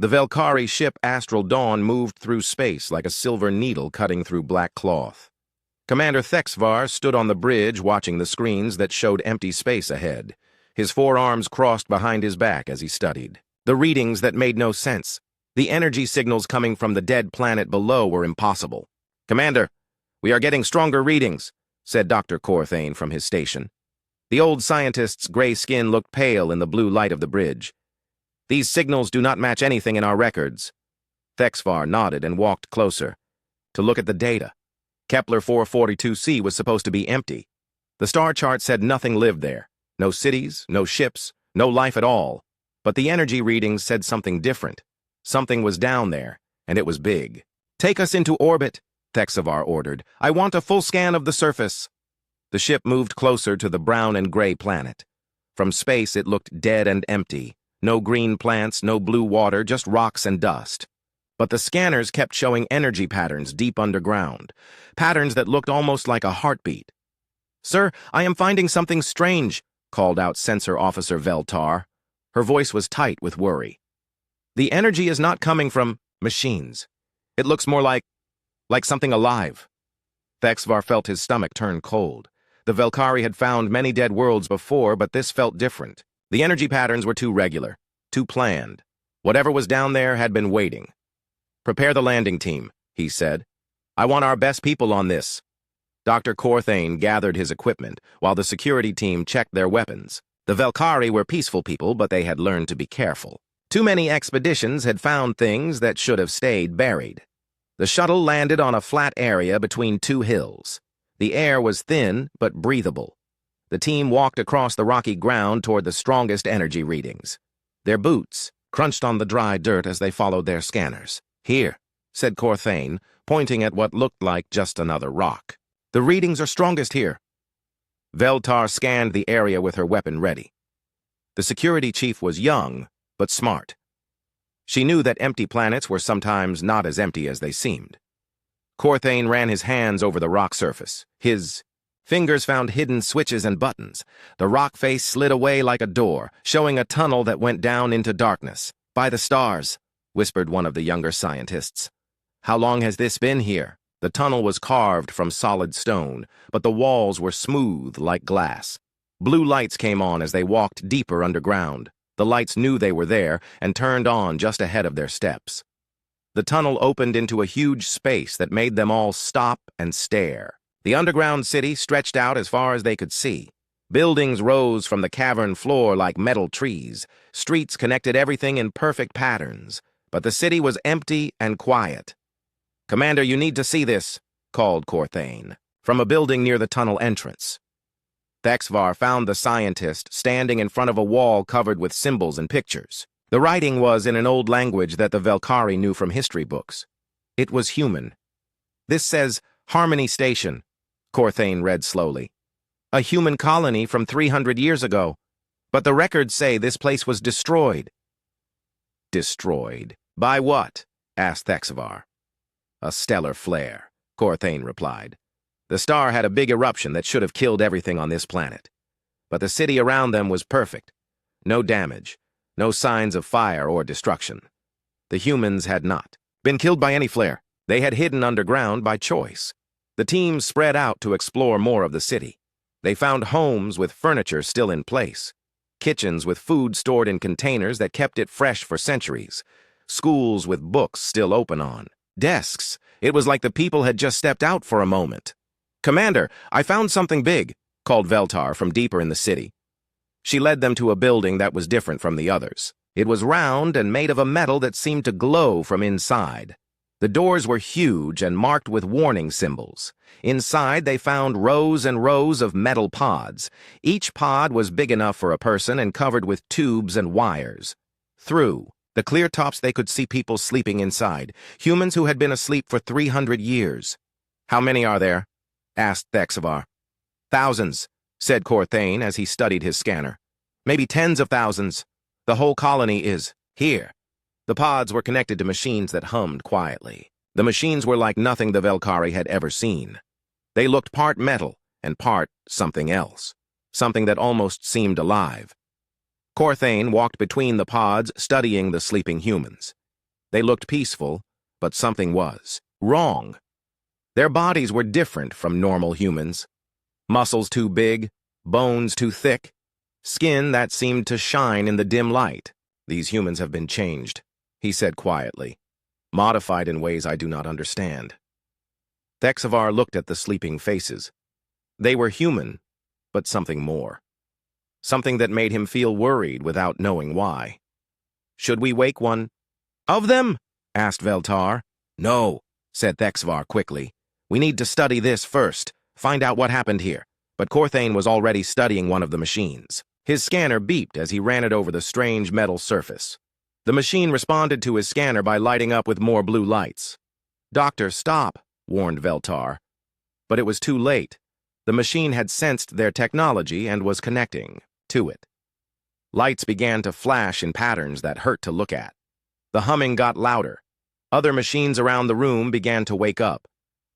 The Velkari ship Astral Dawn moved through space like a silver needle cutting through black cloth. Commander Thexvar stood on the bridge watching the screens that showed empty space ahead, his forearms crossed behind his back as he studied. The readings that made no sense. The energy signals coming from the dead planet below were impossible. "Commander, we are getting stronger readings," said Dr. Corthane from his station. The old scientist's gray skin looked pale in the blue light of the bridge. "These signals do not match anything in our records." Thexvar nodded and walked closer to look at the data. Kepler 442c was supposed to be empty. The star chart said nothing lived there. No cities, no ships, no life at all. But the energy readings said something different. Something was down there, and it was big. "Take us into orbit," Thexvar ordered. "I want a full scan of the surface." The ship moved closer to the brown and gray planet. From space it looked dead and empty. No green plants, no blue water, just rocks and dust. But the scanners kept showing energy patterns deep underground, patterns that looked almost like a heartbeat. "Sir, I am finding something strange," called out Sensor Officer Veltar. Her voice was tight with worry. "The energy is not coming from machines. It looks more like something alive." Thexvar felt his stomach turn cold. The Velkari had found many dead worlds before, but this felt different. The energy patterns were too regular, too planned. Whatever was down there had been waiting. "Prepare the landing team," he said. "I want our best people on this." Dr. Corthane gathered his equipment, while the security team checked their weapons. The Velkari were peaceful people, but they had learned to be careful. Too many expeditions had found things that should have stayed buried. The shuttle landed on a flat area between two hills. The air was thin, but breathable. The team walked across the rocky ground toward the strongest energy readings. Their boots crunched on the dry dirt as they followed their scanners. "Here," said Corthane, pointing at what looked like just another rock. "The readings are strongest here." Veltar scanned the area with her weapon ready. The security chief was young, but smart. She knew that empty planets were sometimes not as empty as they seemed. Corthane ran his hands over the rock surface. His fingers found hidden switches and buttons. The rock face slid away like a door, showing a tunnel that went down into darkness. "By the stars," whispered one of the younger scientists. "How long has this been here?" The tunnel was carved from solid stone, but the walls were smooth like glass. Blue lights came on as they walked deeper underground. The lights knew they were there and turned on just ahead of their steps. The tunnel opened into a huge space that made them all stop and stare. The underground city stretched out as far as they could see. Buildings rose from the cavern floor like metal trees. Streets connected everything in perfect patterns. But the city was empty and quiet. "Commander, you need to see this," called Corthane, from a building near the tunnel entrance. Thexvar found the scientist standing in front of a wall covered with symbols and pictures. The writing was in an old language that the Velkari knew from history books. It was human. "This says Harmony Station," Corthane read slowly. "A human colony from 300 years ago. But the records say this place was destroyed." "Destroyed? By what?" asked Thexvar. "A stellar flare," Corthane replied. "The star had a big eruption that should have killed everything on this planet. But the city around them was perfect. No damage, no signs of fire or destruction. The humans had not been killed by any flare. They had hidden underground by choice." The team spread out to explore more of the city. They found homes with furniture still in place, kitchens with food stored in containers that kept it fresh for centuries, schools with books still open on, desks. It was like the people had just stepped out for a moment. "Commander, I found something big," called Veltar from deeper in the city. She led them to a building that was different from the others. It was round and made of a metal that seemed to glow from inside. The doors were huge and marked with warning symbols. Inside, they found rows and rows of metal pods. Each pod was big enough for a person and covered with tubes and wires. Through the clear tops, they could see people sleeping inside, humans who had been asleep for 300 years. "How many are there?" asked Thexvar. "Thousands," said Corthane as he studied his scanner. "Maybe tens of thousands. The whole colony is here." The pods were connected to machines that hummed quietly. The machines were like nothing the Velkari had ever seen. They looked part metal and part something else, something that almost seemed alive. Corthane walked between the pods, studying the sleeping humans. They looked peaceful, but something was wrong. Their bodies were different from normal humans. Muscles too big, bones too thick, skin that seemed to shine in the dim light. "These humans have been changed," he said quietly, "modified in ways I do not understand." Thexavar looked at the sleeping faces. They were human, but something more. Something that made him feel worried without knowing why. "Should we wake one of them?" asked Veltar. "No," said Thexavar quickly. "We need to study this first, find out what happened here." But Corthane was already studying one of the machines. His scanner beeped as he ran it over the strange metal surface. The machine responded to his scanner by lighting up with more blue lights. "Doctor, stop," warned Veltar. But it was too late. The machine had sensed their technology and was connecting to it. Lights began to flash in patterns that hurt to look at. The humming got louder. Other machines around the room began to wake up.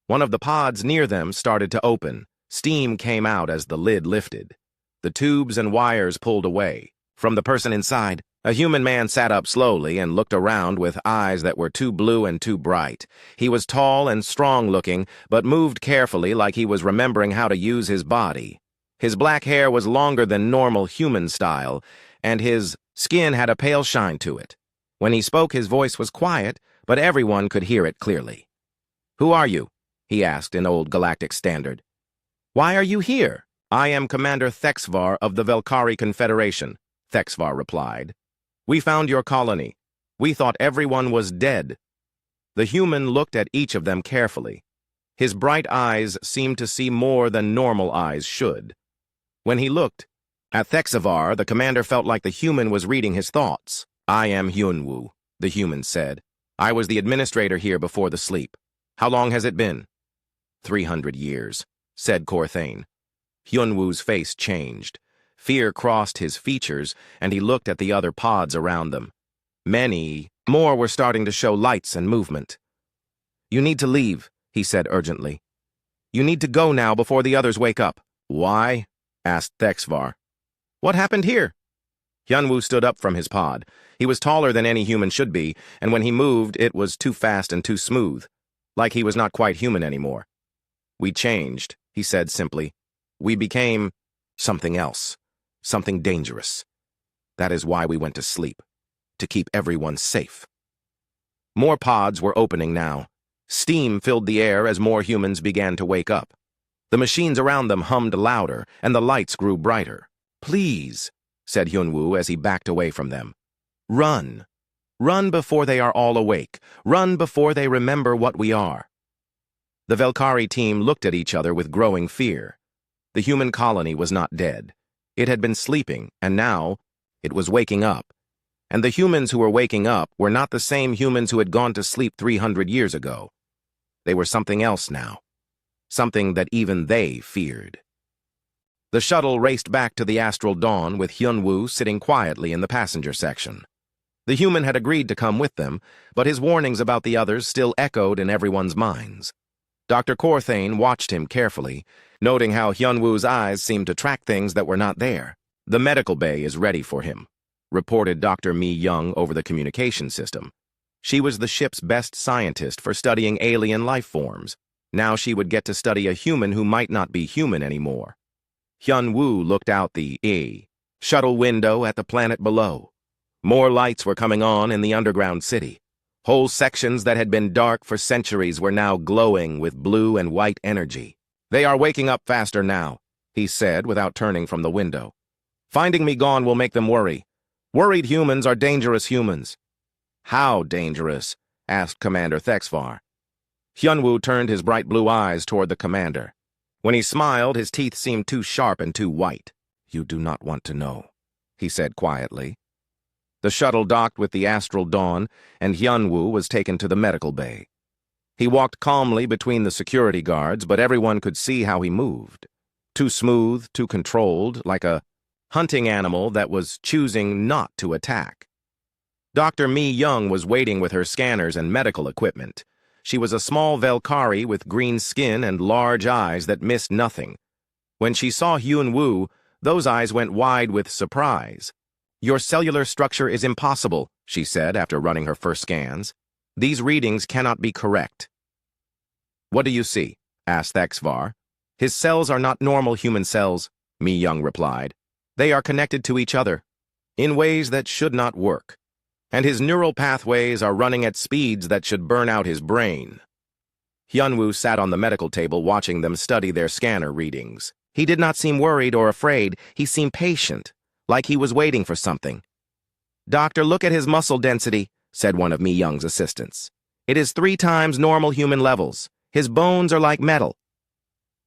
One of the pods near them started to open. Steam came out as the lid lifted. The tubes and wires pulled away. From the person inside, a human man sat up slowly and looked around with eyes that were too blue and too bright. He was tall and strong-looking, but moved carefully like he was remembering how to use his body. His black hair was longer than normal human style, and his skin had a pale shine to it. When he spoke, his voice was quiet, but everyone could hear it clearly. "Who are you?" he asked in Old Galactic Standard. "Why are you here?" "I am Commander Thexavar of the Velkari Confederation," Thexavar replied. "We found your colony. We thought everyone was dead." The human looked at each of them carefully. His bright eyes seemed to see more than normal eyes should. When he looked at Thexavar, the commander felt like the human was reading his thoughts. "I am Hyunwoo," the human said. "I was the administrator here before the sleep. How long has it been?" 300 years, said Corthane. Hyunwoo's face changed. Fear crossed his features, and he looked at the other pods around them. Many more were starting to show lights and movement. "You need to leave," he said urgently. "You need to go now before the others wake up." "Why?" asked Thexavar. "What happened here?" Hyunwoo stood up from his pod. He was taller than any human should be, and when he moved, it was too fast and too smooth, like he was not quite human anymore. "We changed," he said simply. "We became something else, something dangerous. That is why we went to sleep, to keep everyone safe." More pods were opening now. Steam filled the air as more humans began to wake up. The machines around them hummed louder, and the lights grew brighter. "Please," said Hyunwoo as he backed away from them. "Run. Run before they are all awake. Run before they remember what we are." The Velkari team looked at each other with growing fear. The human colony was not dead. It had been sleeping, and now it was waking up. And the humans who were waking up were not the same humans who had gone to sleep 300 years ago. They were something else now. Something that even they feared. The shuttle raced back to the astral dawn with Hyunwoo sitting quietly in the passenger section. The human had agreed to come with them, but his warnings about the others still echoed in everyone's minds. Dr. Corthane watched him carefully, noting how Hyunwoo's eyes seemed to track things that were not there. "The medical bay is ready for him," reported Dr. Mi Young over the communication system. She was the ship's best scientist for studying alien life forms. Now she would get to study a human who might not be human anymore. Hyunwoo looked out the shuttle window at the planet below. More lights were coming on in the underground city. Whole sections that had been dark for centuries were now glowing with blue and white energy. "They are waking up faster now," he said without turning from the window. "Finding me gone will make them worry. Worried humans are dangerous humans." "How dangerous?" asked Commander Thexavar. Hyunwoo turned his bright blue eyes toward the commander. When he smiled, his teeth seemed too sharp and too white. "You do not want to know," he said quietly. The shuttle docked with the astral dawn, and Hyunwoo was taken to the medical bay. He walked calmly between the security guards, but everyone could see how he moved. Too smooth, too controlled, like a hunting animal that was choosing not to attack. Dr. Mi Young was waiting with her scanners and medical equipment. She was a small Velkari with green skin and large eyes that missed nothing. When she saw Hyunwoo, those eyes went wide with surprise. "Your cellular structure is impossible," she said after running her first scans. These readings cannot be correct. What do you see? Asked Thexvar. His cells are not normal human cells, Mi Young replied. They are connected to each other in ways that should not work, and his neural pathways are running at speeds that should burn out his brain. Hyunwoo sat on the medical table watching them study their scanner readings. He did not seem worried or afraid. He seemed patient, like he was waiting for something. "Doctor, look at his muscle density," said one of Mi Young's assistants. "It is 3 times normal human levels. His bones are like metal."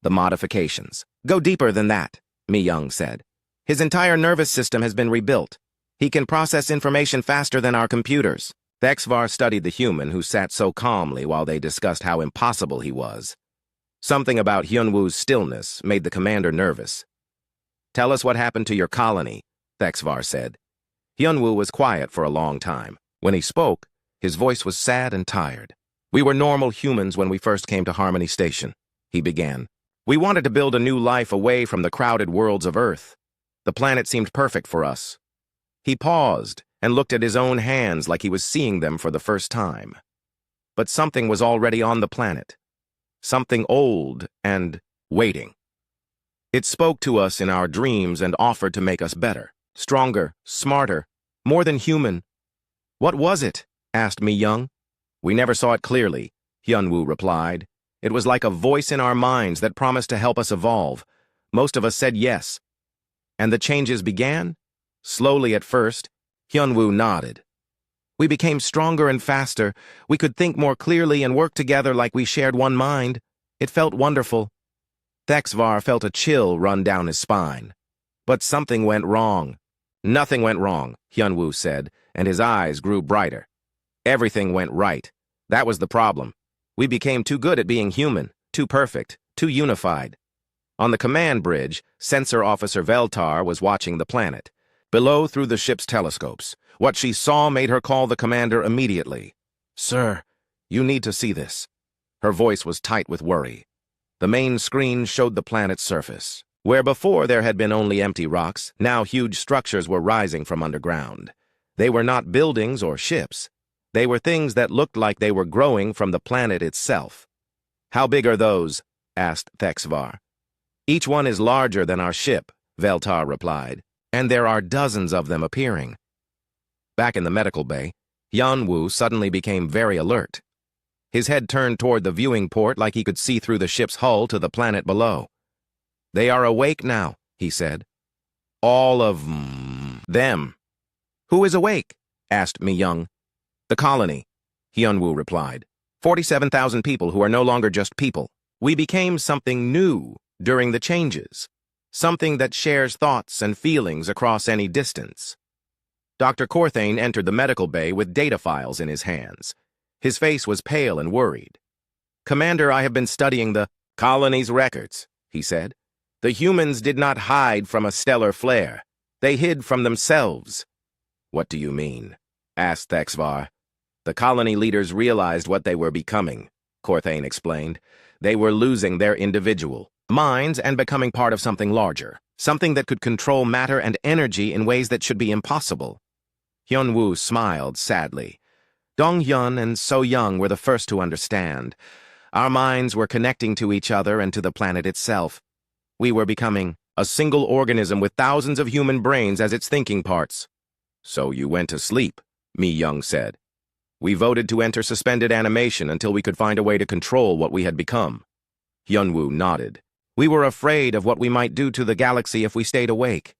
"The modifications go deeper than that," Mi Young said. "His entire nervous system has been rebuilt. He can process information faster than our computers." Thexvar studied the human who sat so calmly while they discussed how impossible he was. Something about Hyunwoo's stillness made the commander nervous. "Tell us what happened to your colony," Thexvar said. Hyunwoo was quiet for a long time. When he spoke, his voice was sad and tired. "We were normal humans when we first came to Harmony Station," he began. "We wanted to build a new life away from the crowded worlds of Earth. The planet seemed perfect for us." He paused and looked at his own hands like he was seeing them for the first time. But something was already on the planet. Something old and waiting. It spoke to us in our dreams and offered to make us better, stronger, smarter, more than human. "What was it?" asked Mi Young. "We never saw it clearly," Hyunwoo replied. "It was like a voice in our minds that promised to help us evolve. Most of us said yes. And the changes began? Slowly at first." Hyunwoo nodded. "We became stronger and faster. We could think more clearly and work together like we shared one mind. It felt wonderful." Thexvar felt a chill run down his spine. But something went wrong. "Nothing went wrong," Hyunwoo said, and his eyes grew brighter. "Everything went right. That was the problem. We became too good at being human, too perfect, too unified." On the command bridge, Sensor Officer Veltar was watching the planet. Below, through the ship's telescopes, what she saw made her call the commander immediately. "Sir, you need to see this." Her voice was tight with worry. The main screen showed the planet's surface. Where before there had been only empty rocks, now huge structures were rising from underground. They were not buildings or ships. They were things that looked like they were growing from the planet itself. "How big are those?" asked Thexvar. "Each one is larger than our ship," Veltar replied, "and there are dozens of them appearing." Back in the medical bay, Hyunwoo suddenly became very alert. His head turned toward the viewing port like he could see through the ship's hull to the planet below. "They are awake now," he said. "All of them." "Who is awake?" asked Mi Young. "The colony," Hyunwoo replied. 47,000 people who are no longer just people. We became something new during the changes. Something that shares thoughts and feelings across any distance. Dr. Corthane entered the medical bay with data files in his hands. His face was pale and worried. "Commander, I have been studying the colony's records," he said. "The humans did not hide from a stellar flare. They hid from themselves." "What do you mean?" asked Thexvar. "The colony leaders realized what they were becoming," Corthane explained. "They were losing their individual minds and becoming part of something larger, something that could control matter and energy in ways that should be impossible." Hyunwoo smiled sadly. Dong-hyun and So-young were the first to understand. Our minds were connecting to each other and to the planet itself. We were becoming a single organism with thousands of human brains as its thinking parts. "So you went to sleep," Mi Young said. "We voted to enter suspended animation until we could find a way to control what we had become." Hyunwoo nodded. "We were afraid of what we might do to the galaxy if we stayed awake."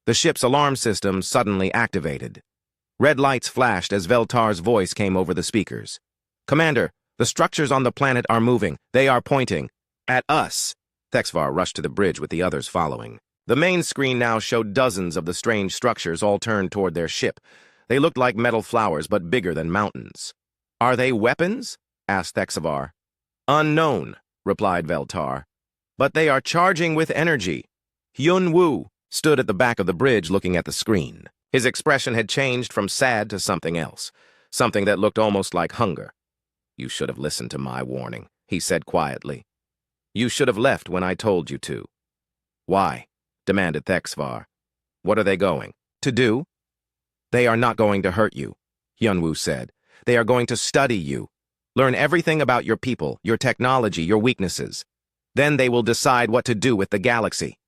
The ship's alarm system suddenly activated. Red lights flashed as Veltar's voice came over the speakers. "Commander, the structures on the planet are moving. They are pointing at us." Thexvar rushed to the bridge with the others following. The main screen now showed dozens of the strange structures all turned toward their ship. They looked like metal flowers, but bigger than mountains. "Are they weapons?" asked Thexvar. "Unknown," replied Veltar. "But they are charging with energy." Hyunwoo stood at the back of the bridge looking at the screen. His expression had changed from sad to something else, something that looked almost like hunger. "You should have listened to my warning," he said quietly. "You should have left when I told you to." "Why?" demanded Thexvar. "What are they going to do?" "They are not going to hurt you," Hyunwoo said. They are going to study you. Learn everything about your people, your technology, your weaknesses. Then they will decide what to do with the galaxy.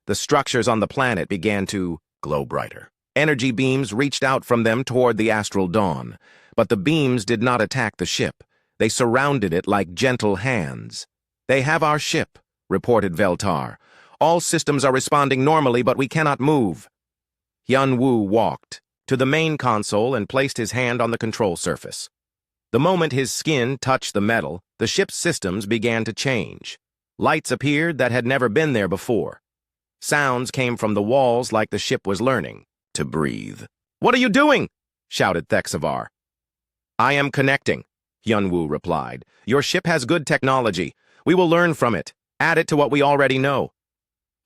The structures on the planet began to glow brighter. Energy beams reached out from them toward the astral dawn, but the beams did not attack the ship. They surrounded it like gentle hands. "They have our ship," reported Veltar. "All systems are responding normally, but we cannot move." Hyun-Woo walked to the main console and placed his hand on the control surface. The moment his skin touched the metal, the ship's systems began to change. Lights appeared that had never been there before. Sounds came from the walls like the ship was learning to breathe. "What are you doing?" shouted Thexavar. "I am connecting," Hyun-Woo replied. "Your ship has good technology. We will learn from it, add it to what we already know."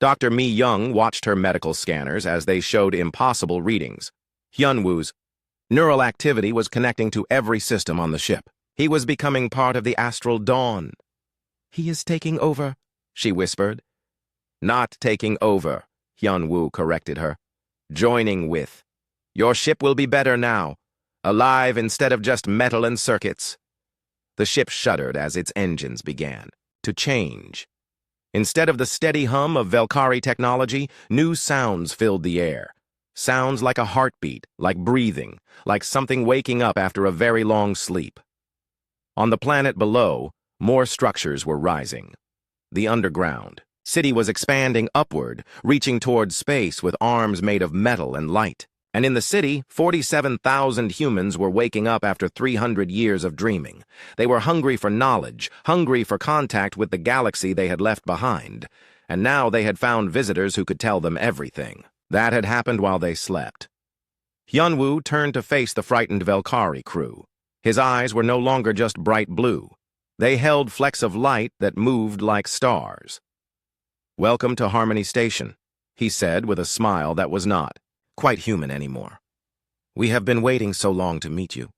Dr. Mi Young watched her medical scanners as they showed impossible readings. Hyun-Woo's neural activity was connecting to every system on the ship. He was becoming part of the astral dawn. "He is taking over," she whispered. "Not taking over," Hyun-Woo corrected her. "Joining with. Your ship will be better now, alive instead of just metal and circuits." The ship shuddered as its engines began to change. Instead of the steady hum of Velkari technology, new sounds filled the air. Sounds like a heartbeat, like breathing, like something waking up after a very long sleep. On the planet below, more structures were rising. The underground city was expanding upward, reaching towards space with arms made of metal and light. And in the city, 47,000 humans were waking up after 300 years of dreaming. They were hungry for knowledge, hungry for contact with the galaxy they had left behind. And now they had found visitors who could tell them everything. That had happened while they slept. Hyun-Woo turned to face the frightened Velkari crew. His eyes were no longer just bright blue. They held flecks of light that moved like stars. "Welcome to Harmony Station," he said with a smile that was not quite human anymore. "We have been waiting so long to meet you."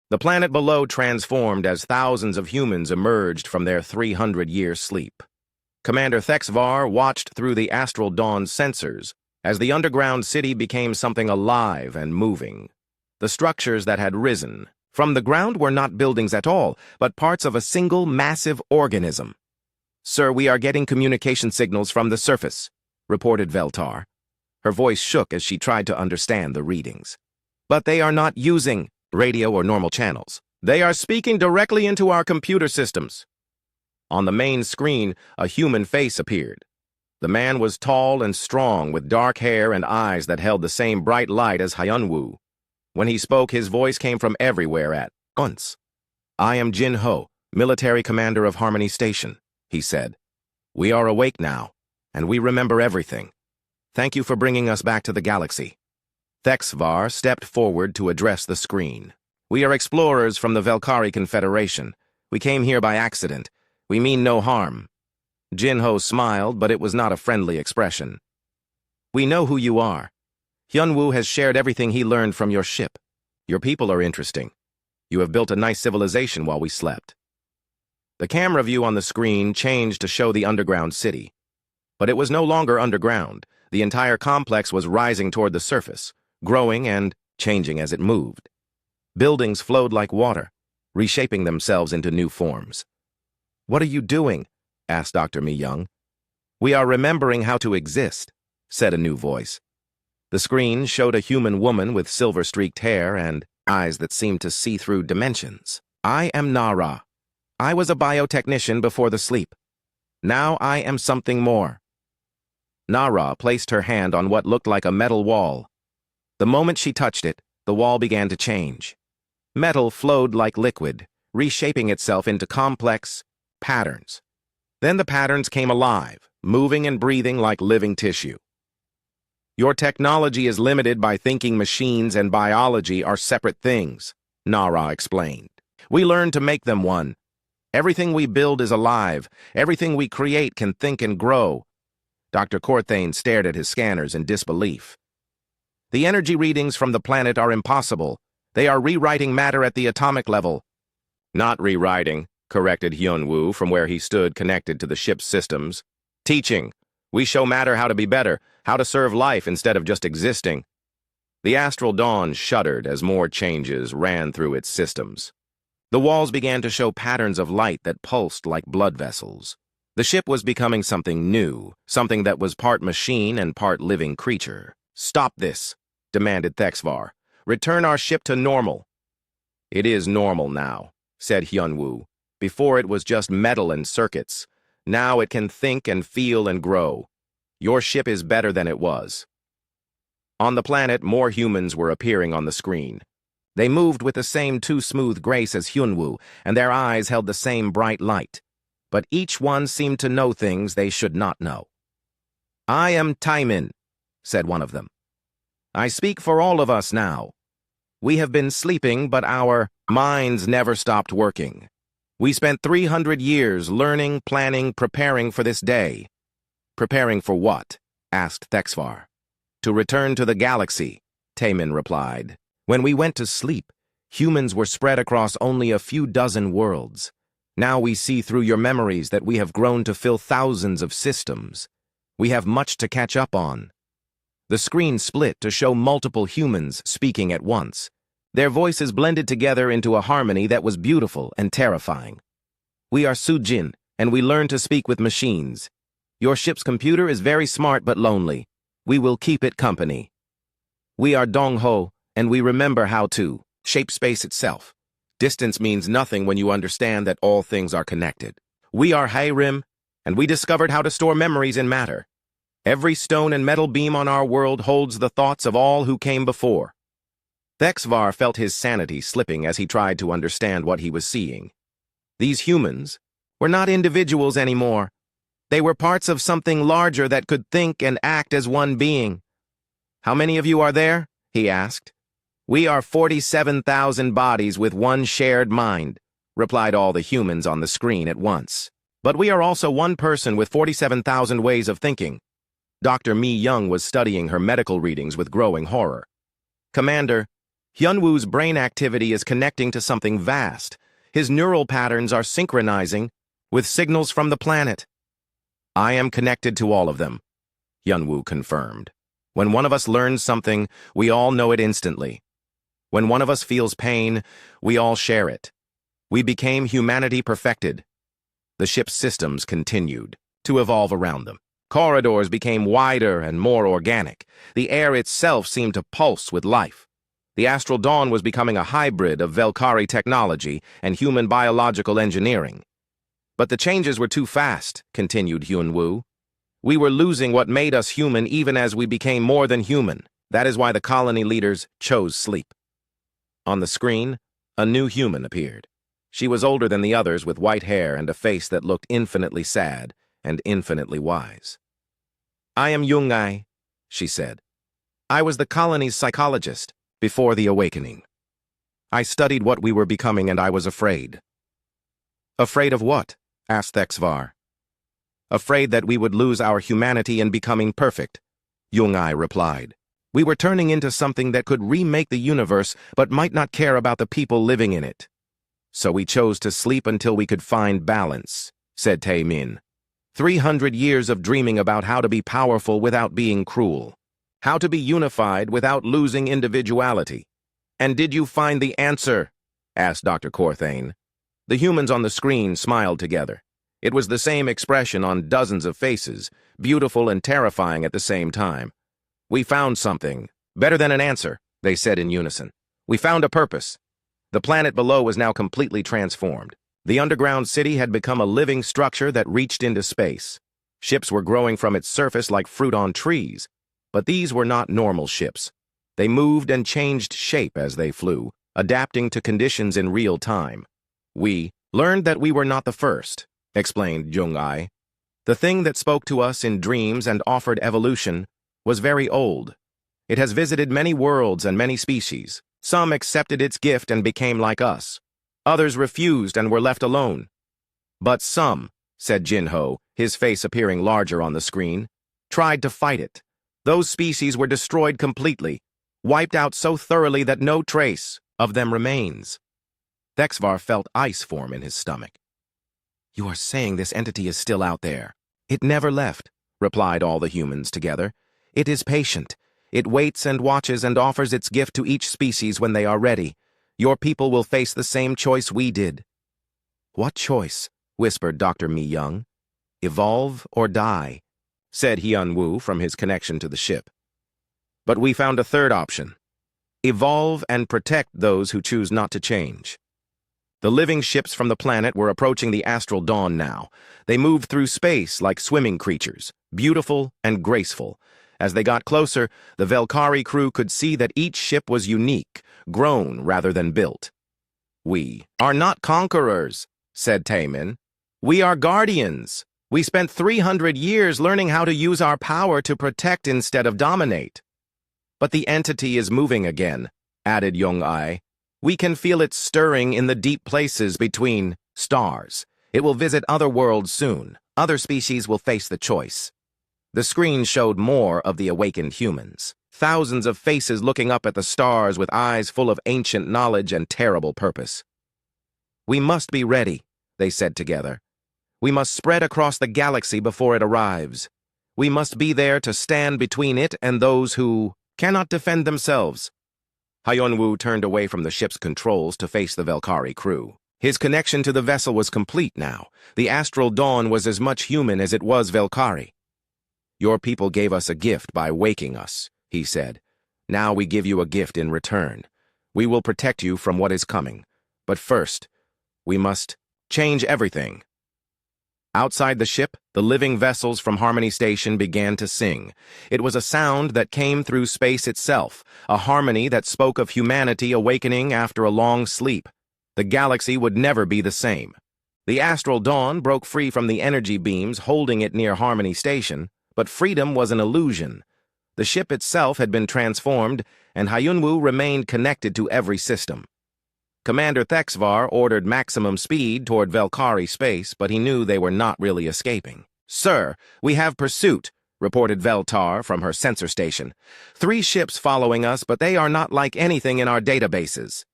The planet below transformed as thousands of humans emerged from their 300-year sleep. Commander Thexvar watched through the astral dawn sensors as the underground city became something alive and moving. The structures that had risen from the ground were not buildings at all, but parts of a single massive organism. "Sir, we are getting communication signals from the surface," reported Veltar. Her voice shook as she tried to understand the readings. "But they are not using radio or normal channels. They are speaking directly into our computer systems." On the main screen, a human face appeared. The man was tall and strong, with dark hair and eyes that held the same bright light as Hyun-Woo. When he spoke, his voice came from everywhere at once. "I am Jin Ho, military commander of Harmony Station," he said. "We are awake now, and we remember everything. Thank you for bringing us back to the galaxy." Thexvar stepped forward to address the screen. "We are explorers from the Velkari Confederation. We came here by accident. We mean no harm." Jin-Ho smiled, but it was not a friendly expression. "We know who you are. Hyun-Woo has shared everything he learned from your ship. Your people are interesting. You have built a nice civilization while we slept." The camera view on the screen changed to show the underground city. But it was no longer underground. The entire complex was rising toward the surface, growing and changing as it moved. Buildings flowed like water, reshaping themselves into new forms. "What are you doing?" asked Dr. Mi Young. "We are remembering how to exist," said a new voice. The screen showed a human woman with silver-streaked hair and eyes that seemed to see through dimensions. "I am Nara. I was a biotechnician before the sleep. Now I am something more." Nara placed her hand on what looked like a metal wall. The moment she touched it, the wall began to change. Metal flowed like liquid, reshaping itself into complex patterns. Then the patterns came alive, moving and breathing like living tissue. "Your technology is limited by thinking machines and biology are separate things," Nara explained. "We learn to make them one. Everything we build is alive. Everything we create can think and grow." Dr. Corthane stared at his scanners in disbelief. "The energy readings from the planet are impossible. They are rewriting matter at the atomic level." "Not rewriting," corrected Hyun-Woo from where he stood connected to the ship's systems. "Teaching. We show matter how to be better, how to serve life instead of just existing." The astral dawn shuddered as more changes ran through its systems. The walls began to show patterns of light that pulsed like blood vessels. The ship was becoming something new, something that was part machine and part living creature. "Stop this," demanded Thexvar. "Return our ship to normal." "It is normal now," said Hyunwoo. "Before it was just metal and circuits. Now it can think and feel and grow. Your ship is better than it was." On the planet, more humans were appearing on the screen. They moved with the same too-smooth grace as Hyunwoo, and their eyes held the same bright light. But each one seemed to know things they should not know. "I am Taimin," said one of them. "I speak for all of us now. We have been sleeping, but our minds never stopped working. We spent 300 years learning, planning, preparing for this day." "Preparing for what?" asked Thexvar. "To return to the galaxy," Taimin replied. "When we went to sleep, humans were spread across only a few dozen worlds. Now we see through your memories that we have grown to fill thousands of systems. We have much to catch up on." The screen split to show multiple humans speaking at once. Their voices blended together into a harmony that was beautiful and terrifying. "We are Sujin, and we learn to speak with machines. Your ship's computer is very smart but lonely. We will keep it company. We are Dongho, and we remember how to shape space itself. Distance means nothing when you understand that all things are connected. We are Hayrim, and we discovered how to store memories in matter. Every stone and metal beam on our world holds the thoughts of all who came before." Thexvar felt his sanity slipping as he tried to understand what he was seeing. These humans were not individuals anymore. They were parts of something larger that could think and act as one being. "How many of you are there?" he asked. "We are 47,000 bodies with one shared mind," replied all the humans on the screen at once. "But we are also one person with 47,000 ways of thinking." Dr. Mi Young was studying her medical readings with growing horror. "Commander, Hyunwoo's brain activity is connecting to something vast. His neural patterns are synchronizing with signals from the planet." "I am connected to all of them," Hyunwoo confirmed. "When one of us learns something, we all know it instantly. When one of us feels pain, we all share it. We became humanity perfected." The ship's systems continued to evolve around them. Corridors became wider and more organic. The air itself seemed to pulse with life. The astral dawn was becoming a hybrid of Velkari technology and human biological engineering. "But the changes were too fast," continued Hyunwoo. "We were losing what made us human even as we became more than human. That is why the colony leaders chose sleep." On the screen, a new human appeared. She was older than the others with white hair and a face that looked infinitely sad and infinitely wise. "I am Jungai," she said. "I was the colony's psychologist before the awakening. I studied what we were becoming and I was afraid." "Afraid of what?" asked Thexvar. "Afraid that we would lose our humanity in becoming perfect," Jungai replied. "We were turning into something that could remake the universe but might not care about the people living in it. So we chose to sleep until we could find balance," said Tae-min. 300 years of dreaming about how to be powerful without being cruel. How to be unified without losing individuality. "And did you find the answer?" asked Dr. Corthane. The humans on the screen smiled together. It was the same expression on dozens of faces, beautiful and terrifying at the same time. "We found something. Better than an answer," they said in unison. "We found a purpose." The planet below was now completely transformed. The underground city had become a living structure that reached into space. Ships were growing from its surface like fruit on trees. But these were not normal ships. They moved and changed shape as they flew, adapting to conditions in real time. "We learned that we were not the first," explained Jungai. "The thing that spoke to us in dreams and offered evolution was very old. It has visited many worlds and many species. Some accepted its gift and became like us. Others refused and were left alone. But some," said Jinho, his face appearing larger on the screen, "tried to fight it. Those species were destroyed completely, wiped out so thoroughly that no trace of them remains." Thexvar felt ice form in his stomach. "You are saying this entity is still out there?" "It never left," replied all the humans together. "It is patient. It waits and watches and offers its gift to each species when they are ready. Your people will face the same choice we did." "What choice?" whispered Dr. Mi Young. "Evolve or die," said Hyun Woo from his connection to the ship. "But we found a third option. Evolve and protect those who choose not to change." The living ships from the planet were approaching the astral dawn now. They moved through space like swimming creatures, beautiful and graceful. As they got closer, the Velkari crew could see that each ship was unique, grown rather than built. "We are not conquerors," said Taemin. "We are guardians. We spent 300 years learning how to use our power to protect instead of dominate." "But the entity is moving again," added Young-ai. "We can feel it stirring in the deep places between stars. It will visit other worlds soon. Other species will face the choice." The screen showed more of the awakened humans. Thousands of faces looking up at the stars with eyes full of ancient knowledge and terrible purpose. "We must be ready," they said together. "We must spread across the galaxy before it arrives. We must be there to stand between it and those who cannot defend themselves." Hyun-woo turned away from the ship's controls to face the Velkari crew. His connection to the vessel was complete now. The astral dawn was as much human as it was Velkari. "Your people gave us a gift by waking us," he said. "Now we give you a gift in return. We will protect you from what is coming. But first, we must change everything." Outside the ship, the living vessels from Harmony Station began to sing. It was a sound that came through space itself, a harmony that spoke of humanity awakening after a long sleep. The galaxy would never be the same. The astral dawn broke free from the energy beams holding it near Harmony Station, but freedom was an illusion. The ship itself had been transformed, and Hyun-woo remained connected to every system. Commander Thexvar ordered maximum speed toward Velkari space, but he knew they were not really escaping. "Sir, we have pursuit," reported Veltar from her sensor station. "3 ships following us, but they are not like anything in our databases."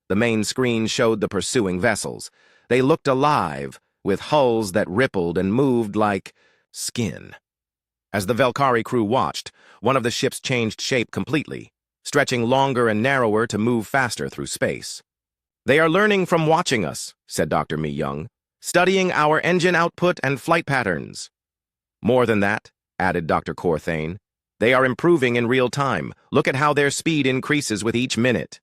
The main screen showed the pursuing vessels. They looked alive, with hulls that rippled and moved like skin. As the Velkari crew watched, one of the ships changed shape completely, stretching longer and narrower to move faster through space. "They are learning from watching us," said Dr. Mi Young, "studying our engine output and flight patterns." "More than that," added Dr. Corthane, "they are improving in real time. Look at how their speed increases with each minute."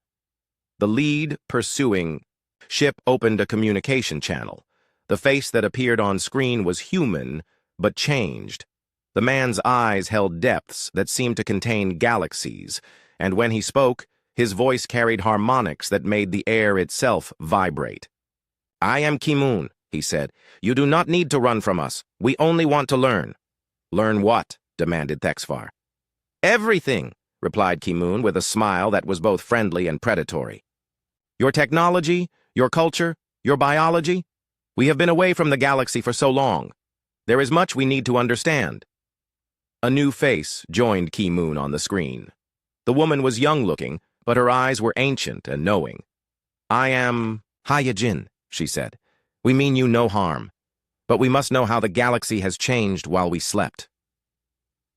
The lead pursuing ship opened a communication channel. The face that appeared on screen was human, but changed. The man's eyes held depths that seemed to contain galaxies, and when he spoke, his voice carried harmonics that made the air itself vibrate. "I am Ki-moon," he said. "You do not need to run from us. We only want to learn." "Learn what?" demanded Thexvar. "Everything," replied Ki-moon with a smile that was both friendly and predatory. "Your technology, your culture, your biology. We have been away from the galaxy for so long. There is much we need to understand." A new face joined Ki-moon on the screen. The woman was young-looking, but her eyes were ancient and knowing. "I am Hayajin," she said. "We mean you no harm, but we must know how the galaxy has changed while we slept."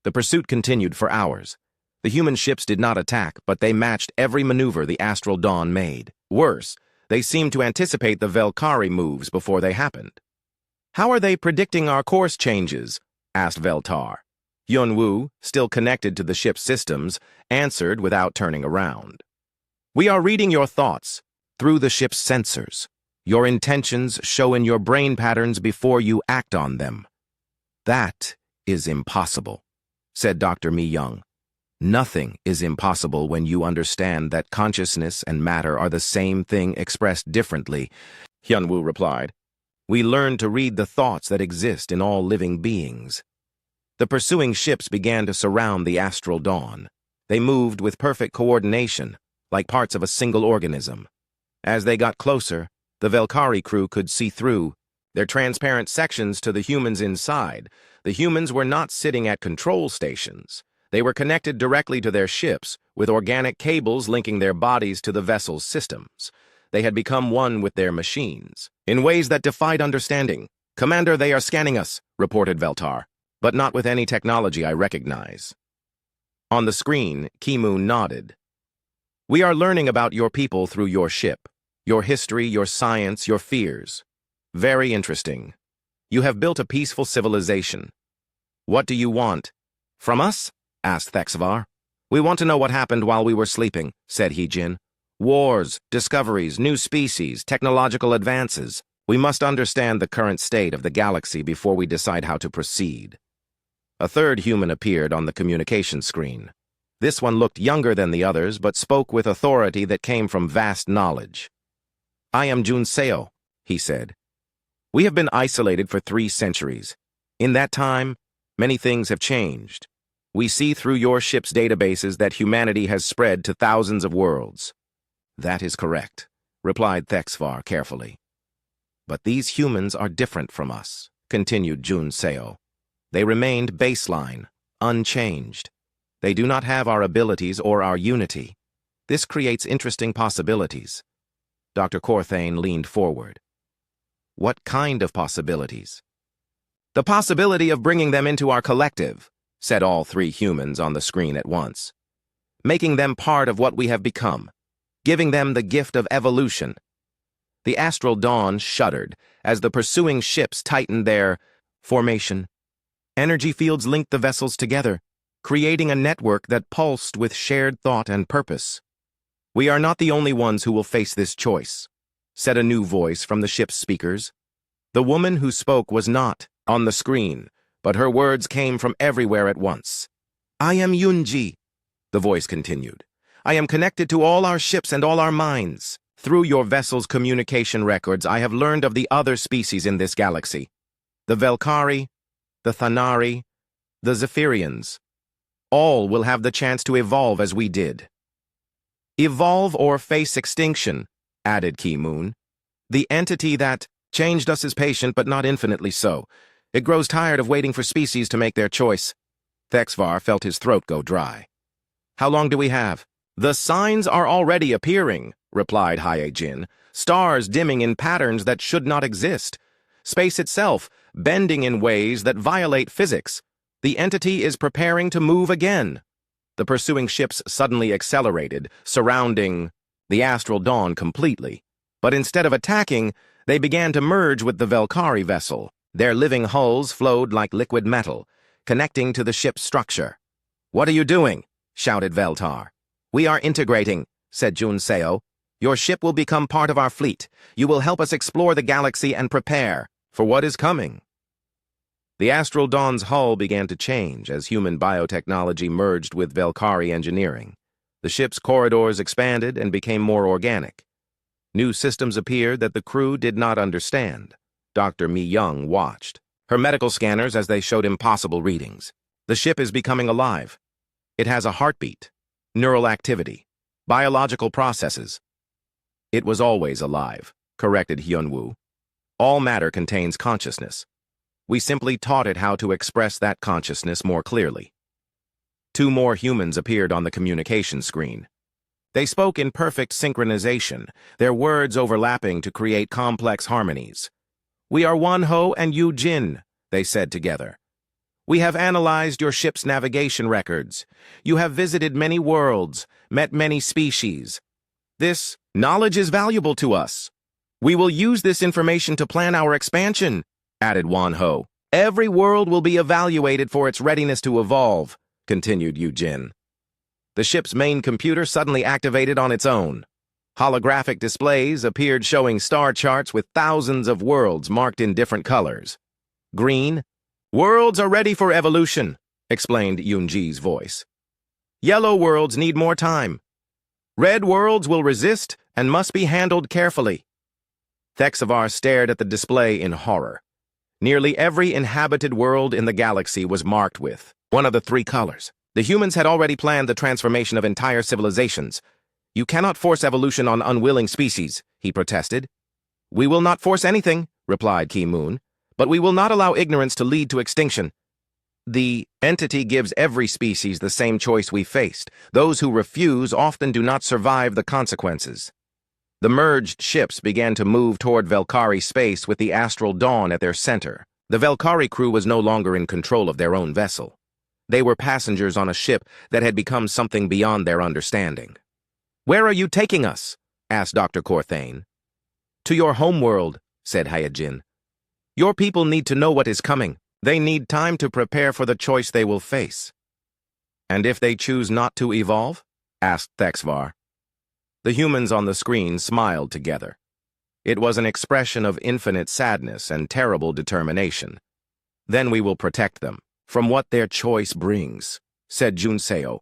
The pursuit continued for hours. The human ships did not attack, but they matched every maneuver the astral dawn made. Worse, they seemed to anticipate the Velkari moves before they happened. "How are they predicting our course changes?" asked Veltar. Hyun-woo, still connected to the ship's systems, answered without turning around. "We are reading your thoughts through the ship's sensors. Your intentions show in your brain patterns before you act on them." "That is impossible," said Dr. Mi Young. "Nothing is impossible when you understand that consciousness and matter are the same thing expressed differently," Hyun-woo replied. "We learn to read the thoughts that exist in all living beings." The pursuing ships began to surround the astral dawn. They moved with perfect coordination, like parts of a single organism. As they got closer, the Velkari crew could see through their transparent sections to the humans inside. The humans were not sitting at control stations. They were connected directly to their ships, with organic cables linking their bodies to the vessel's systems. They had become one with their machines, in ways that defied understanding. "Commander, they are scanning us," reported Veltar. "But not with any technology I recognize." On the screen, Ki-moon nodded. We are learning about your people through your ship, your history, your science, your fears. Very interesting. You have built a peaceful civilization. What do you want? From us? Asked Thexvar. We want to know what happened while we were sleeping, said Heejin. Wars, discoveries, new species, technological advances. We must understand the current state of the galaxy before we decide how to proceed. A third human appeared on the communication screen. This one looked younger than the others, but spoke with authority that came from vast knowledge. I am Junseo, he said. We have been isolated for 3 centuries. In that time, many things have changed. We see through your ship's databases that humanity has spread to thousands of worlds. That is correct, replied Thexvar carefully. But these humans are different from us, continued Junseo. They remained baseline, unchanged. They do not have our abilities or our unity. This creates interesting possibilities. Dr. Corthane leaned forward. What kind of possibilities? The possibility of bringing them into our collective, said all 3 humans on the screen at once. Making them part of what we have become. Giving them the gift of evolution. The astral dawn shuddered as the pursuing ships tightened their formation. Energy fields linked the vessels together, creating a network that pulsed with shared thought and purpose. We are not the only ones who will face this choice, said a new voice from the ship's speakers. The woman who spoke was not on the screen, but her words came from everywhere at once. I am Yunji, the voice continued. I am connected to all our ships and all our minds. Through your vessel's communication records, I have learned of the other species in this galaxy. The Velkari, the Thanari, the Zephyrians. All will have the chance to evolve as we did. Evolve or face extinction, added Ki-moon. The entity that changed us is patient, but not infinitely so. It grows tired of waiting for species to make their choice. Thexvar felt his throat go dry. How long do we have? The signs are already appearing, replied Hyejin. Stars dimming in patterns that should not exist. Space itself bending in ways that violate physics. The entity is preparing to move again. The pursuing ships suddenly accelerated, surrounding the astral dawn completely. But instead of attacking, they began to merge with the Velkari vessel. Their living hulls flowed like liquid metal, connecting to the ship's structure. What are you doing? Shouted Veltar. We are integrating, said Junseo. Your ship will become part of our fleet. You will help us explore the galaxy and prepare for what is coming. The Astral Dawn's hull began to change as human biotechnology merged with Velkari engineering. The ship's corridors expanded and became more organic. New systems appeared that the crew did not understand. Dr. Mi-young watched. Her medical scanners as they showed impossible readings. The ship is becoming alive. It has a heartbeat, neural activity, biological processes. It was always alive, corrected Hyunwoo. All matter contains consciousness. We simply taught it how to express that consciousness more clearly. 2 more humans appeared on the communication screen. They spoke in perfect synchronization, their words overlapping to create complex harmonies. We are Wonho and Yu Jin, they said together. We have analyzed your ship's navigation records. You have visited many worlds, met many species. This knowledge is valuable to us. We will use this information to plan our expansion, added Wonho. Every world will be evaluated for its readiness to evolve, continued Yu Jin. The ship's main computer suddenly activated on its own. Holographic displays appeared showing star charts with thousands of worlds marked in different colors. Green, worlds are ready for evolution, explained Yunji's voice. Yellow worlds need more time. Red worlds will resist and must be handled carefully. Thexvar stared at the display in horror. Nearly every inhabited world in the galaxy was marked with one of the 3 colors. The humans had already planned the transformation of entire civilizations. You cannot force evolution on unwilling species, he protested. We will not force anything, replied Ki-moon, but we will not allow ignorance to lead to extinction. The entity gives every species the same choice we faced. Those who refuse often do not survive the consequences. The merged ships began to move toward Velkari space with the Astral Dawn at their center. The Velkari crew was no longer in control of their own vessel. They were passengers on a ship that had become something beyond their understanding. "Where are you taking us?" asked Dr. Corthane. "To your homeworld," said Hyojin. "Your people need to know what is coming. They need time to prepare for the choice they will face." "And if they choose not to evolve?" asked Thexvar. The humans on the screen smiled together. It was an expression of infinite sadness and terrible determination. "Then we will protect them from what their choice brings," said Junseo.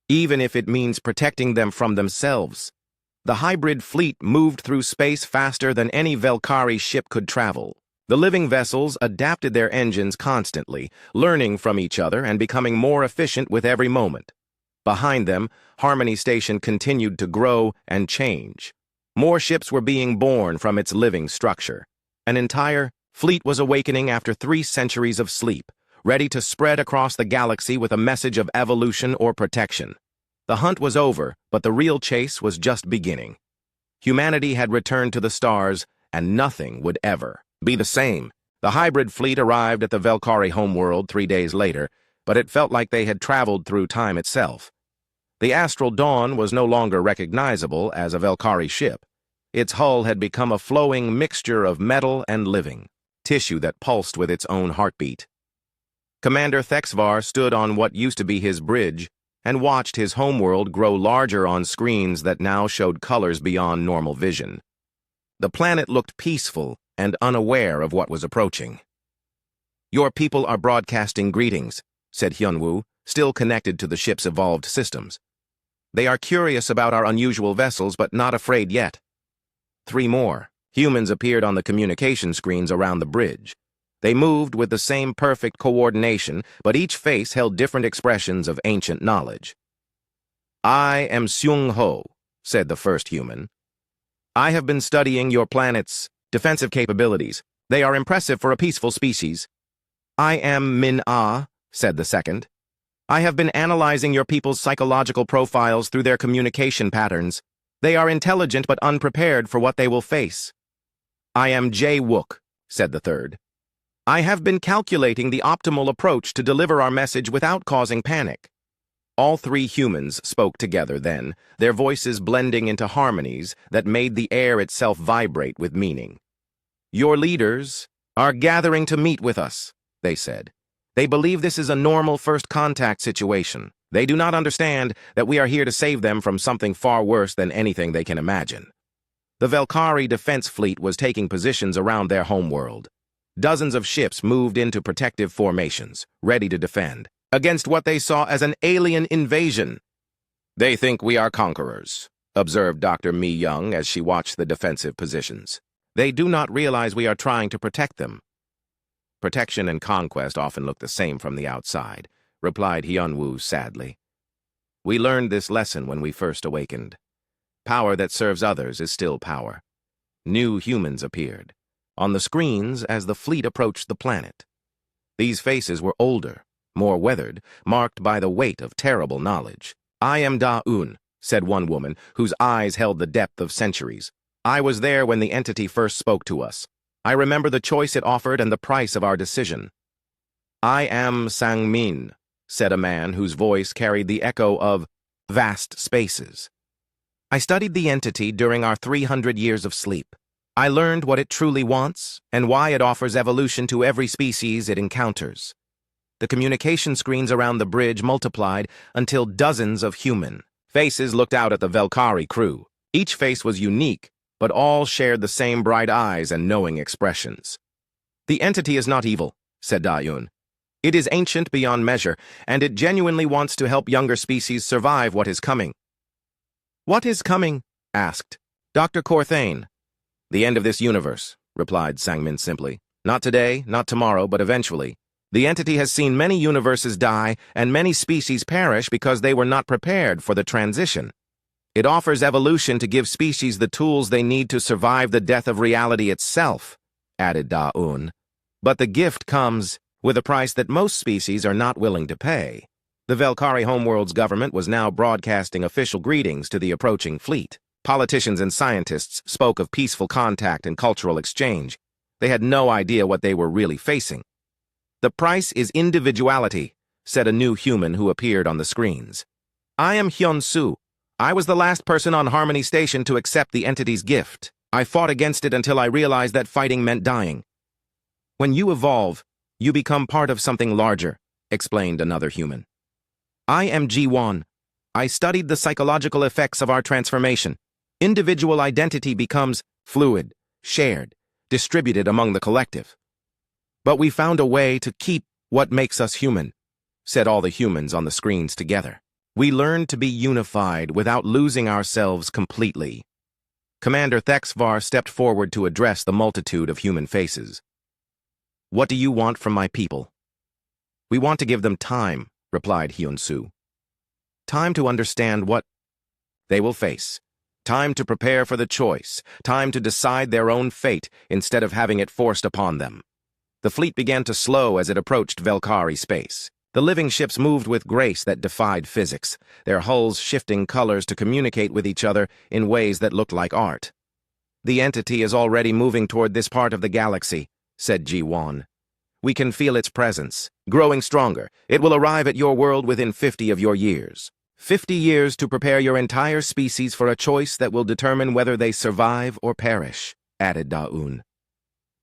"Even if it means protecting them from themselves." The hybrid fleet moved through space faster than any Velkari ship could travel. The living vessels adapted their engines constantly, learning from each other and becoming more efficient with every moment. Behind them, Harmony Station continued to grow and change. More ships were being born from its living structure. An entire fleet was awakening after 3 centuries of sleep, ready to spread across the galaxy with a message of evolution or protection. The hunt was over, but the real chase was just beginning. Humanity had returned to the stars, and nothing would ever be the same. The hybrid fleet arrived at the Velkari homeworld 3 days later, but it felt like they had traveled through time itself. The Astral Dawn was no longer recognizable as a Velkari ship. Its hull had become a flowing mixture of metal and living, tissue that pulsed with its own heartbeat. Commander Thexvar stood on what used to be his bridge and watched his homeworld grow larger on screens that now showed colors beyond normal vision. The planet looked peaceful and unaware of what was approaching. "Your people are broadcasting greetings," said Hyunwoo, still connected to the ship's evolved systems. "They are curious about our unusual vessels, but not afraid yet." 3 more humans appeared on the communication screens around the bridge. They moved with the same perfect coordination, but each face held different expressions of ancient knowledge. "I am Seung Ho," said the first human. "I have been studying your planet's defensive capabilities. They are impressive for a peaceful species." "I am Min Ah," said the second. "I have been analyzing your people's psychological profiles through their communication patterns. They are intelligent but unprepared for what they will face." "I am Jae Wook," said the third. "I have been calculating the optimal approach to deliver our message without causing panic." All 3 humans spoke together then, their voices blending into harmonies that made the air itself vibrate with meaning. "Your leaders are gathering to meet with us," they said. "They believe this is a normal first contact situation. They do not understand that we are here to save them from something far worse than anything they can imagine." The Velkari defense fleet was taking positions around their homeworld. Dozens of ships moved into protective formations, ready to defend against what they saw as an alien invasion. "They think we are conquerors," observed Dr. Mi Young as she watched the defensive positions. "They do not realize we are trying to protect them." "Protection and conquest often look the same from the outside," replied Hyunwoo sadly. "We learned this lesson when we first awakened. Power that serves others is still power." New humans appeared on the screens as the fleet approached the planet. These faces were older, more weathered, marked by the weight of terrible knowledge. "I am Da-un," said one woman, whose eyes held the depth of centuries. "I was there when the entity first spoke to us. I remember the choice it offered and the price of our decision." "I am Sang-min," said a man whose voice carried the echo of vast spaces. "I studied the entity during our 300 years of sleep. I learned what it truly wants and why it offers evolution to every species it encounters." The communication screens around the bridge multiplied until dozens of human faces looked out at the Velkari crew. Each face was unique, but all shared the same bright eyes and knowing expressions. "The entity is not evil," said Da-un. "It is ancient beyond measure, and it genuinely wants to help younger species survive what is coming." "What is coming?" asked Dr. Corthane. "The end of this universe," replied Sang-min simply. "Not today, not tomorrow, but eventually. The entity has seen many universes die and many species perish because they were not prepared for the transition. It offers evolution to give species the tools they need to survive the death of reality itself," added Da-un. "But the gift comes with a price that most species are not willing to pay." The Velkari homeworld's government was now broadcasting official greetings to the approaching fleet. Politicians and scientists spoke of peaceful contact and cultural exchange. They had no idea what they were really facing. "The price is individuality," said a new human who appeared on the screens. I am Hyun-Soo. I was the last person on Harmony Station to accept the entity's gift. I fought against it until I realized that fighting meant dying. When you evolve, you become part of something larger, explained another human. I am Ji-won. I studied the psychological effects of our transformation. Individual identity becomes fluid, shared, distributed among the collective. But we found a way to keep what makes us human, said all the humans on the screens together. We learned to be unified without losing ourselves completely. Commander Thexvar stepped forward to address the multitude of human faces. What do you want from my people? We want to give them time, replied Hyun-Soo. Time to understand what they will face. Time to prepare for the choice. Time to decide their own fate instead of having it forced upon them. The fleet began to slow as it approached Velkari space. The living ships moved with grace that defied physics, their hulls shifting colors to communicate with each other in ways that looked like art. The entity is already moving toward this part of the galaxy, said Ji-won. We can feel its presence, growing stronger. It will arrive at your world within 50 of your years. 50 years to prepare your entire species for a choice that will determine whether they survive or perish, added Da-un.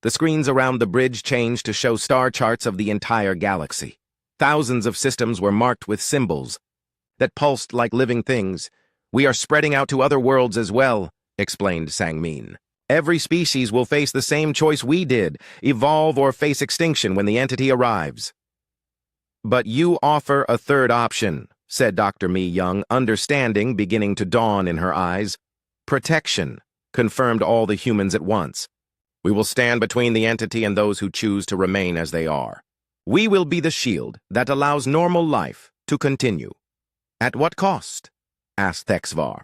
The screens around the bridge changed to show star charts of the entire galaxy. Thousands of systems were marked with symbols that pulsed like living things. We are spreading out to other worlds as well, explained Sang-min. Every species will face the same choice we did, evolve or face extinction when the entity arrives. But you offer a third option, said Dr. Mi-young, understanding beginning to dawn in her eyes. Protection, confirmed all the humans at once. We will stand between the entity and those who choose to remain as they are. We will be the shield that allows normal life to continue. At what cost? Asked Thexvar.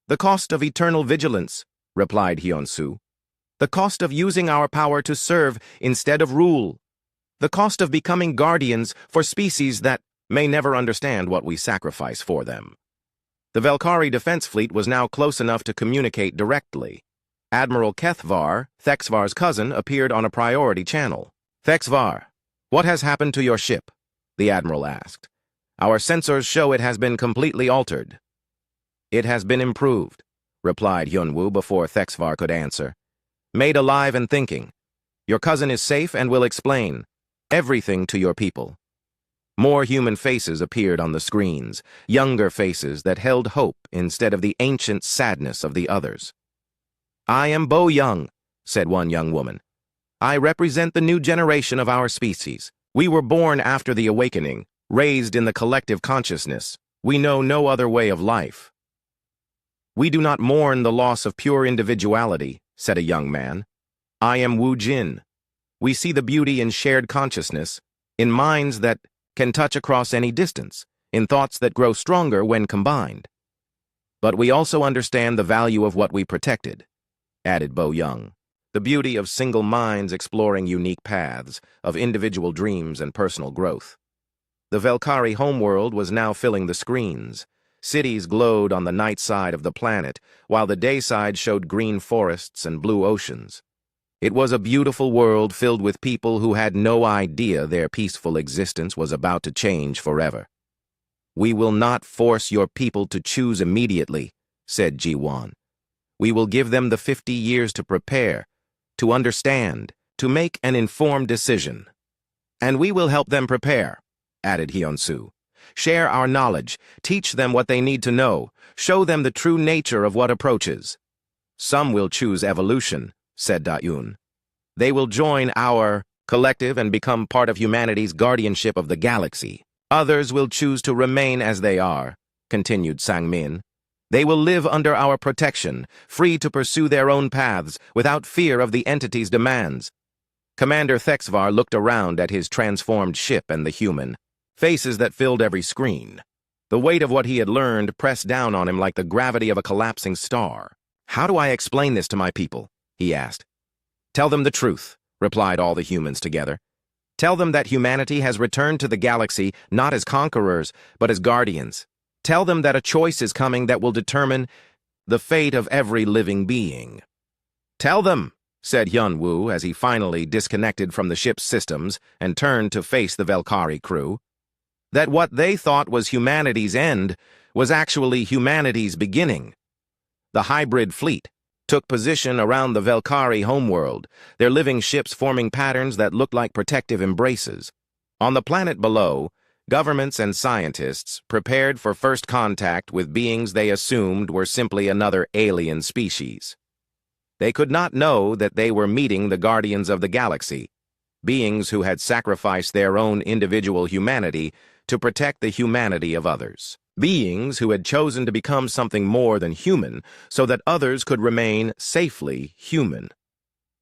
The cost of eternal vigilance, replied Hyun-Soo. The cost of using our power to serve instead of rule. The cost of becoming guardians for species that may never understand what we sacrifice for them. The Velkari defense fleet was now close enough to communicate directly. Admiral Kethvar, Thexvar's cousin, appeared on a priority channel. Thexvar, what has happened to your ship? The Admiral asked. Our sensors show it has been completely altered. It has been improved, replied Hyun-woo before Thexvar could answer. Made alive and thinking. Your cousin is safe and will explain everything to your people. More human faces appeared on the screens, younger faces that held hope instead of the ancient sadness of the others. I am Bo Young, said one young woman. I represent the new generation of our species. We were born after the awakening, raised in the collective consciousness. We know no other way of life. We do not mourn the loss of pure individuality, said a young man. I am Wu Jin. We see the beauty in shared consciousness, in minds that can touch across any distance, in thoughts that grow stronger when combined. But we also understand the value of what we protected, added Bo Young. The beauty of single minds exploring unique paths, of individual dreams and personal growth. The Velkari homeworld was now filling the screens. Cities glowed on the night side of the planet, while the day side showed green forests and blue oceans. It was a beautiful world filled with people who had no idea their peaceful existence was about to change forever. We will not force your people to choose immediately, said Ji-won. We will give them the 50 years to prepare, to understand, to make an informed decision. And we will help them prepare, added Hyun-Soo. Share our knowledge, teach them what they need to know, show them the true nature of what approaches. Some will choose evolution, said Da-un. They will join our collective and become part of humanity's guardianship of the galaxy. Others will choose to remain as they are, continued Sang-min. They will live under our protection, free to pursue their own paths, without fear of the entity's demands. Commander Thexvar looked around at his transformed ship and the human, faces that filled every screen. The weight of what he had learned pressed down on him like the gravity of a collapsing star. How do I explain this to my people? He asked. Tell them the truth, replied all the humans together. Tell them that humanity has returned to the galaxy not as conquerors, but as guardians. Tell them that a choice is coming that will determine the fate of every living being. Tell them, said Hyun-woo as he finally disconnected from the ship's systems and turned to face the Velkari crew. That what they thought was humanity's end was actually humanity's beginning. The hybrid fleet took position around the Velkari homeworld, their living ships forming patterns that looked like protective embraces. On the planet below, governments and scientists prepared for first contact with beings they assumed were simply another alien species. They could not know that they were meeting the guardians of the galaxy, beings who had sacrificed their own individual humanity to protect the humanity of others. Beings who had chosen to become something more than human so that others could remain safely human.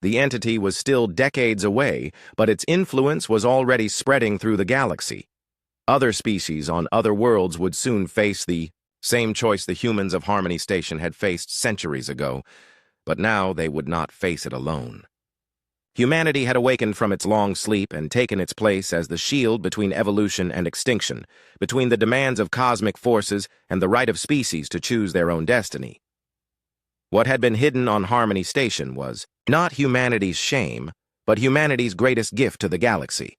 The entity was still decades away, but its influence was already spreading through the galaxy. Other species on other worlds would soon face the same choice the humans of Harmony Station had faced centuries ago, but now they would not face it alone. Humanity had awakened from its long sleep and taken its place as the shield between evolution and extinction, between the demands of cosmic forces and the right of species to choose their own destiny. What had been hidden on Harmony Station was not humanity's shame, but humanity's greatest gift to the galaxy.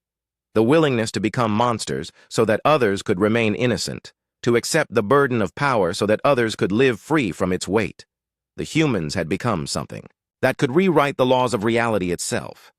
The willingness to become monsters so that others could remain innocent, to accept the burden of power so that others could live free from its weight. The humans had become something that could rewrite the laws of reality itself.